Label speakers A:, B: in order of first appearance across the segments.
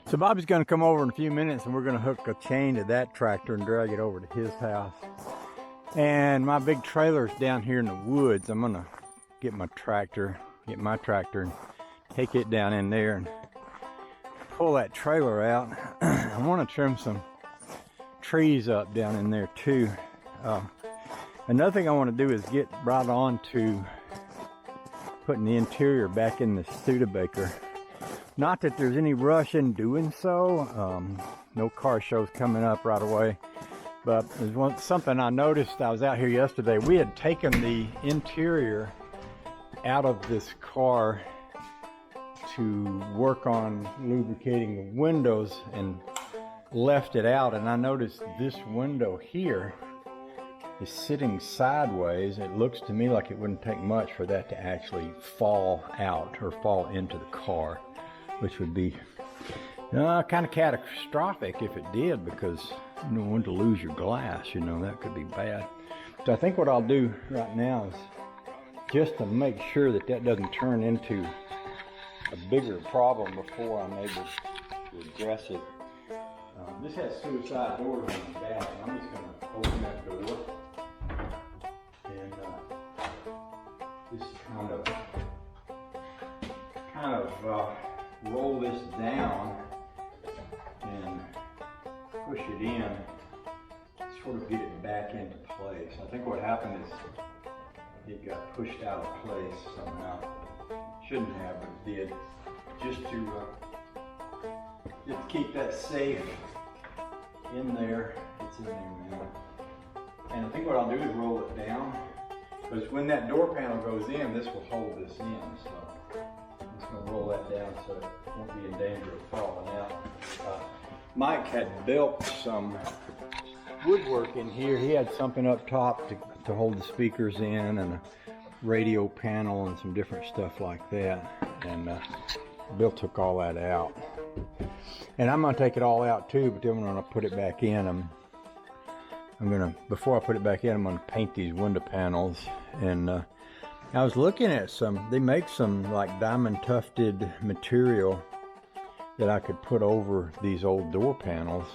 A: So Bobby's going to come over in a few minutes and we're going to hook a chain to that tractor and drag it over to his house. And my big trailer's down here in the woods. I'm going to get my tractor and take it down in there and pull that trailer out. I want to trim some trees up down in there too. Another thing I want to do is get right on to putting the interior back in the Studebaker. Not that there's any rush in doing so. No car shows coming up right away. But there's something I noticed. I was out here yesterday. We had taken the interior out of this car to work on lubricating the windows and left it out. And I noticed this window here is sitting sideways. It looks to me like it wouldn't take much for that to actually fall out or fall into the car, which would be kind of catastrophic if it did, because you don't want to lose your glass, you know, that could be bad. So I think what I'll do right now is just to make sure that that doesn't turn into a bigger problem before I'm able to address it. This has suicide doors on the back, and I'm just going to open that door and just kind of roll this down and push it in, sort of get it back into place. I think what happened is it got pushed out of place somehow. Shouldn't have, but it did. Just to keep that safe in there. It's in there now. And I think what I'll do is roll it down, because when that door panel goes in, this will hold this in. So I'm just going to roll that down so it won't be in danger of falling out. Mike had built some woodwork in here. He had something up top to hold the speakers in, and a radio panel and some different stuff like that. And Bill took all that out. And I'm going to take it all out too, but then when I put it back in, I'm going to, before I put it back in, I'm going to paint these window panels. And I was looking at they make some like diamond tufted material that I could put over these old door panels.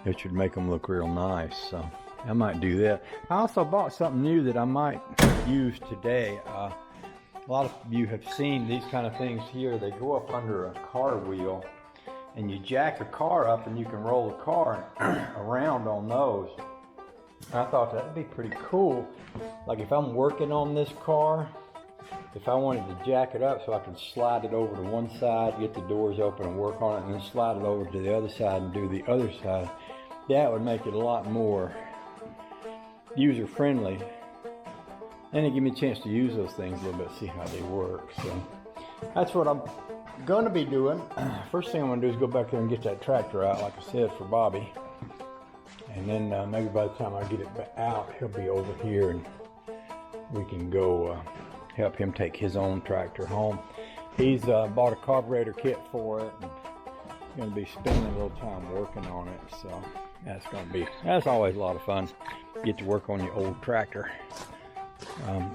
A: It should make them look real nice, so I might do that. I also bought something new that I might use today. A lot of you have seen these kind of things here. They go up under a car wheel, and you jack a car up and you can roll the car around on those. I thought that'd be pretty cool. Like if I'm working on this car, if I wanted to jack it up so I could slide it over to one side, get the doors open and work on it, and then slide it over to the other side and do the other side, that would make it a lot more user-friendly. And it give me a chance to use those things a little bit, see how they work. So that's what I'm going to be doing. First thing I'm going to do is go back there and get that tractor out, like I said, for Bobby. And then maybe by the time I get it out, he'll be over here and we can go help him take his own tractor home. He's bought a carburetor kit for it, and going to be spending a little time working on it. So that's always a lot of fun. Get to work on your old tractor.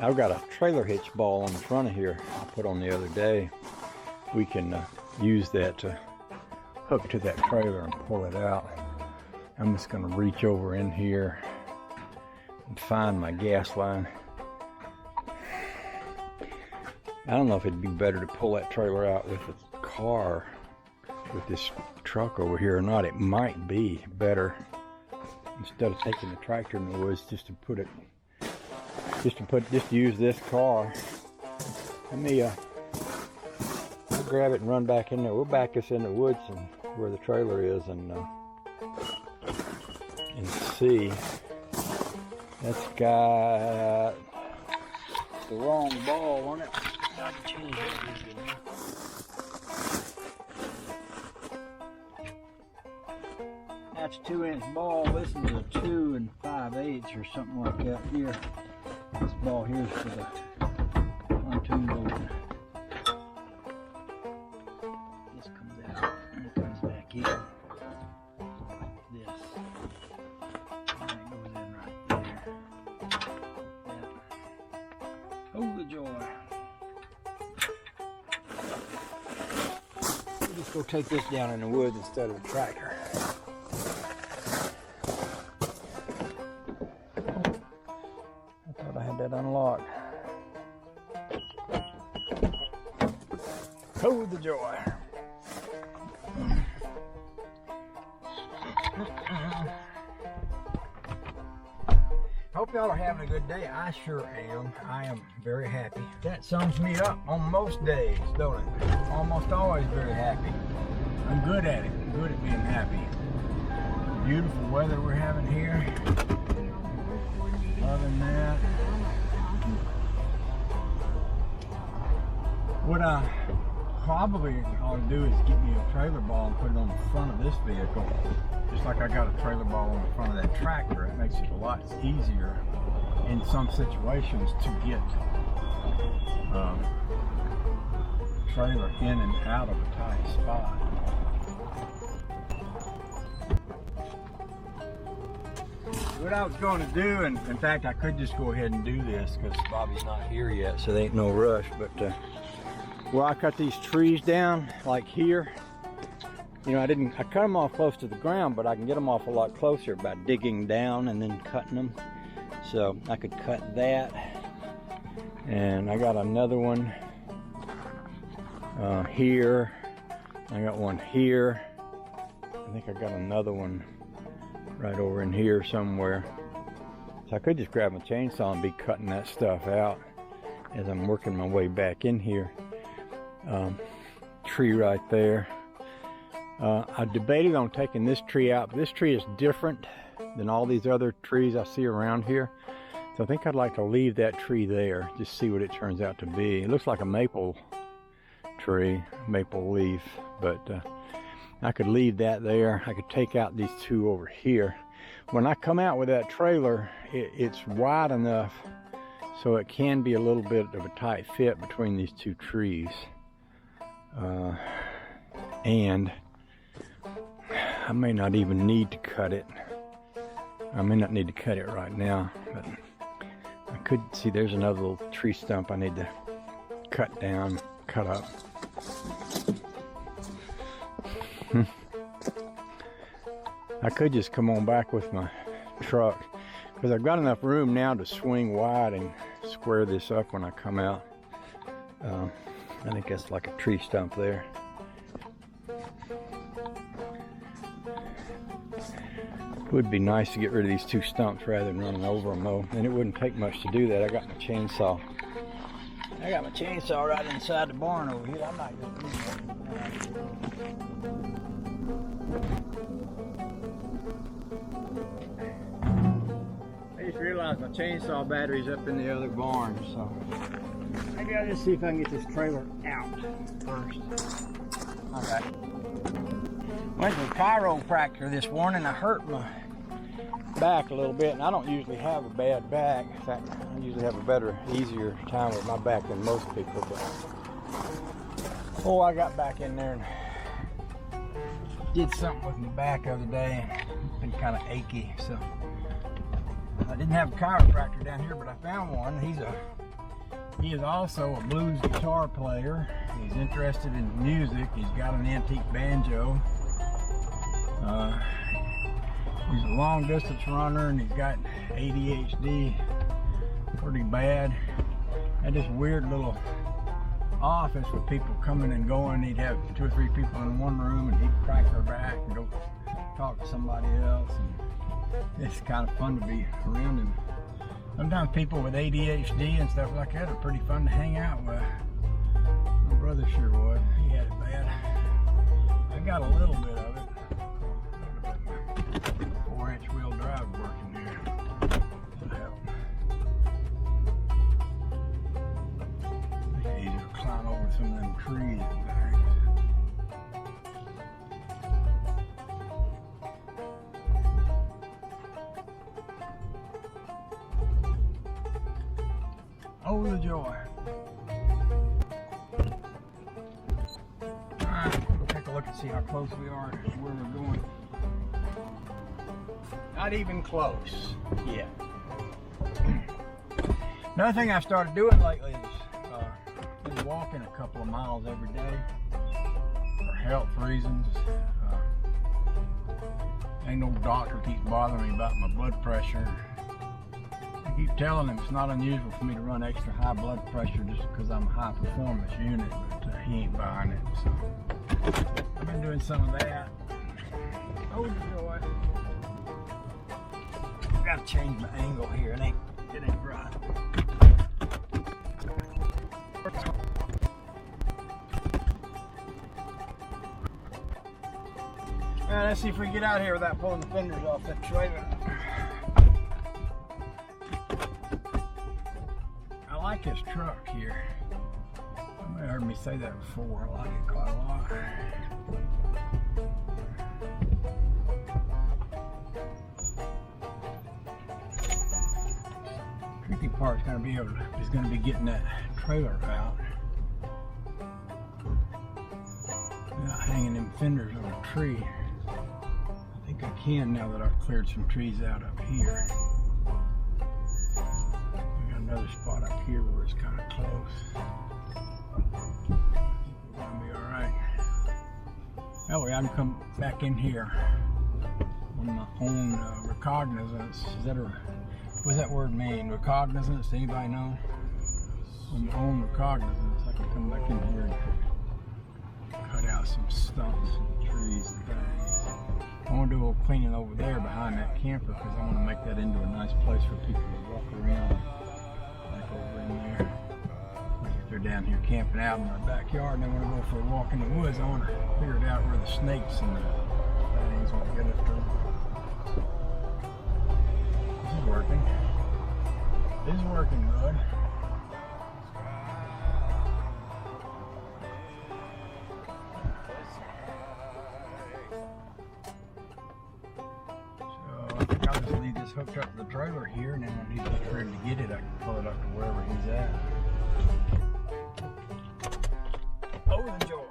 A: I've got a trailer hitch ball on the front of here I put on the other day. We can use that to hook to that trailer and pull it out. I'm just going to reach over in here and find my gas line. I don't know if it'd be better to pull that trailer out with a car, with this truck over here or not. It might be better, instead of taking the tractor in the woods, just to use this car. Let me I'll grab it and run back in there. We'll back us in the woods and where the trailer is and see. That's got the wrong ball on it. I can change it. That's 2-inch ball. This is a 2 5/8 or something like that here. This ball here is for the pontoon boat. This comes out and it comes back in. This. And it goes in right there. Yeah. Oh, the joy. Just go take this down in the woods instead of the tractor. I thought I had that unlocked. Oh, the joy. Hope y'all are having a good day. I sure am. I am very happy. That sums me up on most days, don't it? Almost always very happy. I'm good at it. I'm good at being happy. Beautiful weather we're having here. Loving that. What I probably ought to do is get me a trailer ball and put it on the front of this vehicle. Just like I got a trailer ball on the front of that tractor, it makes it a lot easier in some situations to get trailer in and out of a tight spot. What I was going to do, and in fact I could just go ahead and do this because Bobby's not here yet, so there ain't no rush, but where I cut these trees down, like here, you know, I cut them off close to the ground, but I can get them off a lot closer by digging down and then cutting them. So I could cut that. And I got another one here. I got one here. I think I got another one right over in here somewhere. So I could just grab my chainsaw and be cutting that stuff out as I'm working my way back in here. Tree right there. I debated on taking this tree out, but this tree is different than all these other trees I see around here. So I think I'd like to leave that tree there, just see what it turns out to be. It looks like a maple tree, maple leaf, but I could leave that there. I could take out these two over here. When I come out with that trailer, it's wide enough so it can be a little bit of a tight fit between these two trees. And I may not even need to cut it. I may not need to cut it right now, but I could see there's another little tree stump I need to cut down, cut up. I could just come on back with my truck because I've got enough room now to swing wide and square this up when I come out. I think that's like a tree stump there. It would be nice to get rid of these two stumps rather than running over them though, and it wouldn't take much to do that. I got my chainsaw. I got my chainsaw right inside the barn over here. I'm not gonna use that. I just realized my chainsaw battery's up in the other barn, so maybe I'll just see if I can get this trailer out first. Okay. Went to the chiropractor this morning. I hurt my back a little bit, and I don't usually have a bad back. In fact, I usually have a better, easier time with my back than most people. But oh, I got back in there and did something with my back the other day, and it's been kind of achy. So I didn't have a chiropractor down here, but I found one. He is also a blues guitar player. He's interested in music. He's got an antique banjo. He's a long distance runner, and he's got ADHD pretty bad. Had this weird little office with people coming and going. He'd have 2 or 3 people in one room, and he'd crack their back and go talk to somebody else. And it's kind of fun to be around him. Sometimes people with ADHD and stuff like that are pretty fun to hang out with. My brother sure was. He had it bad. I got a little bit of it. 4-inch wheel drive working here. That'll help. It's easier to climb over some of them trees back. Oh, the joy. Alright, we'll take a look and see how close we are to where we're going. Not even close yet. Another thing I started doing lately is been walking a couple of miles every day, or health reasons. Ain't no doctor keeps bothering me about my blood pressure. I keep telling him it's not unusual for me to run extra high blood pressure just because I'm a high performance unit, but he ain't buying it. So I've been doing some of that. Oh joy. I gotta change my angle here. It ain't right. Now let's see if we can get out here without pulling the fenders off that trailer. I like this truck here. You may have heard me say that before. I like it quite a lot. Tricky part's gonna be getting that trailer out. Without hanging them fenders on a tree. I think I can now that I've cleared some trees out up here. We got another spot up here where it's kind of close. We're gonna be alright. That way I can come back in here on my own recognizance. What does that word mean? Recognizance? Anybody know? On my own recognizance, I can come back in here and cut out some stumps and trees and things. I want to do a little cleaning over there behind that camper because I want to make that into a nice place for people to walk around, like over in there. Like if they're down here camping out in our backyard and they want to go for a walk in the woods, I want to figure it out where the snakes and the things won't get up there. This is working. This is working good. Hooked up to the trailer here, and then when he's ready to get it, I can pull it up to wherever he's at. Oh, the joy.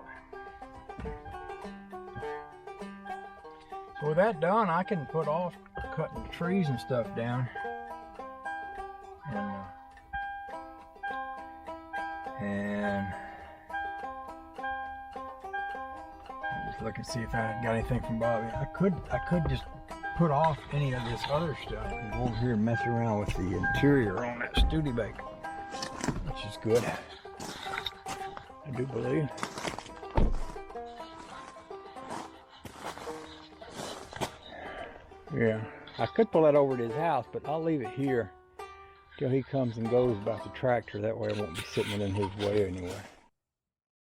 A: So with that done, I can put off cutting the trees and stuff down. And I'll just look and see if I got anything from Bobby. I could just put off any of this other stuff and go over here and mess around with the interior on that Studebaker, which is good. I do believe. Yeah, I could pull that over to his house, but I'll leave it here till he comes and goes about the tractor. That way I won't be sitting in his way anyway.